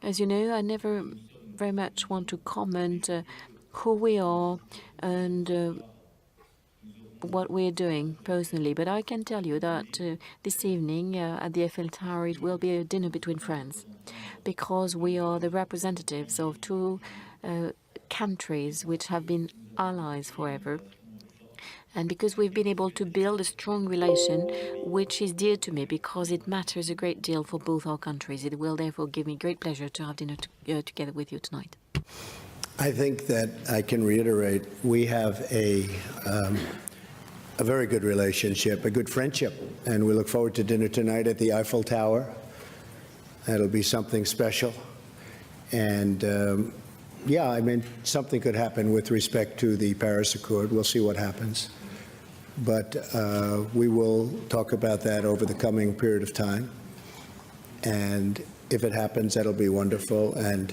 As you know, I never very much want to comment who we are and what we're doing personally, but I can tell you that this evening at the Eiffel Tower it will be a dinner between friends, because we are the representatives of two countries which have been allies forever, and because we've been able to build a strong relation which is dear to me because it matters a great deal for both our countries. It will therefore give me great pleasure to have dinner together with you tonight. I think that I can reiterate we have a very good relationship, a good friendship, and we look forward to dinner tonight at the Eiffel Tower. That'll be something special. And yeah, I mean, something could happen with respect to the Paris Accord. We'll see what happens. But we will talk about that over the coming period of time. And if it happens, that'll be wonderful. And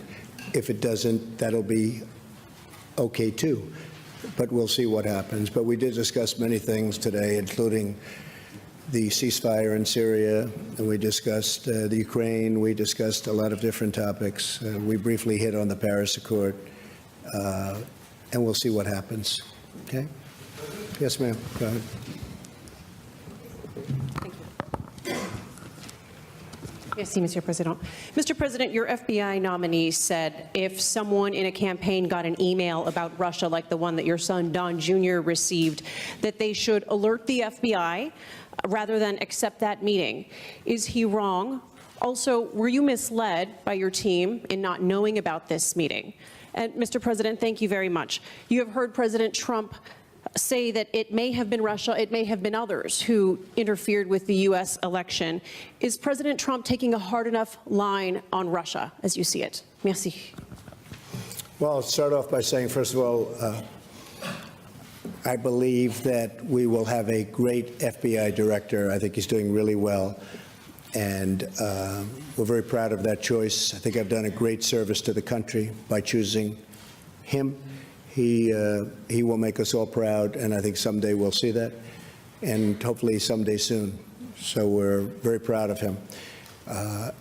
if it doesn't, that'll be okay too. But we'll see what happens. But we did discuss many things today, including the ceasefire in Syria, and we discussed the Ukraine. We discussed a lot of different topics. We briefly hit on the Paris Accord, and we'll see what happens. Okay? Yes, ma'am. Go ahead. Merci, Monsieur President. Mr. President, your FBI nominee said if someone in a campaign got an email about Russia like the one that your son Don Jr. received, that they should alert the FBI rather than accept that meeting. Is he wrong? Also, were you misled by your team in not knowing about this meeting? And Mr. President, thank you very much. You have heard President Trump say that it may have been Russia, it may have been others who interfered with the U.S. election. Is President Trump taking a hard enough line on Russia as you see it? Merci. Well, I'll start off by saying, first of all, I believe that we will have a great FBI director. I think he's doing really well. And we're very proud of that choice. I think I've done a great service to the country by choosing him. He will make us all proud, and I think someday we'll see that, and hopefully someday soon. So we're very proud of him.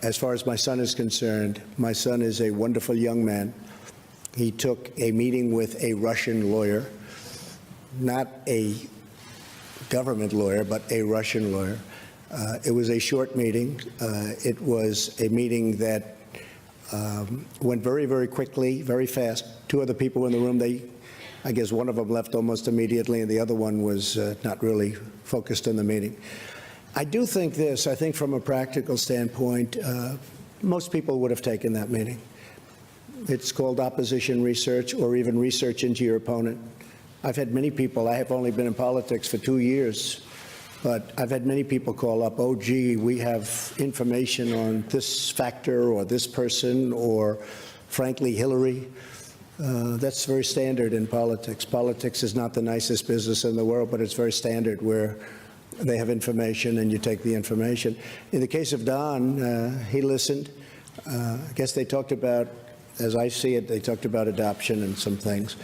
As far as my son is concerned, my son is a wonderful young man. He took a meeting with a Russian lawyer, not a government lawyer, but a Russian lawyer. It was a short meeting. It was a meeting that went very, very quickly, very fast. Two other people in the room, I guess one of them left almost immediately, and the other one was not really focused on the meeting. I do think this, I think from a practical standpoint, most people would have taken that meeting. It's called opposition research, or even research into your opponent. I've had many people, I have only been in politics for 2 years, but I've had many people call up, oh, gee, we have information on this factor or this person or, frankly, Hillary. That's very standard in politics. Politics is not the nicest business in the world, but it's very standard where they have information and you take the information. In the case of Don, he listened. I guess they talked about, as I see it, they talked about adoption and some things.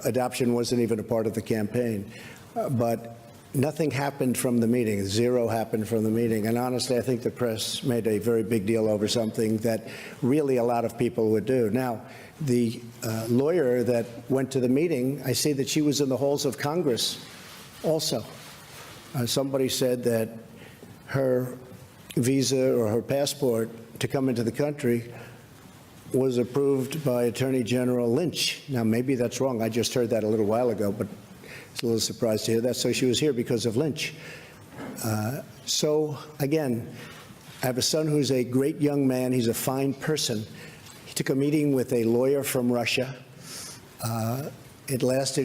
Adoption wasn't even a part of the campaign. But nothing happened from the meeting. Zero happened from the meeting. And honestly, I think the press made a very big deal over something that really a lot of people would do. Now, the lawyer that went to the meeting, I see that she was in the halls of Congress also. Somebody said that her visa or her passport to come into the country was approved by Attorney General Lynch. Now, maybe that's wrong. I just heard that a little while ago, but it's a little surprised to hear that. So she was here because of Lynch. So, again, I have a son who's a great young man. He's a fine person. He took a meeting with a lawyer from Russia. It lasted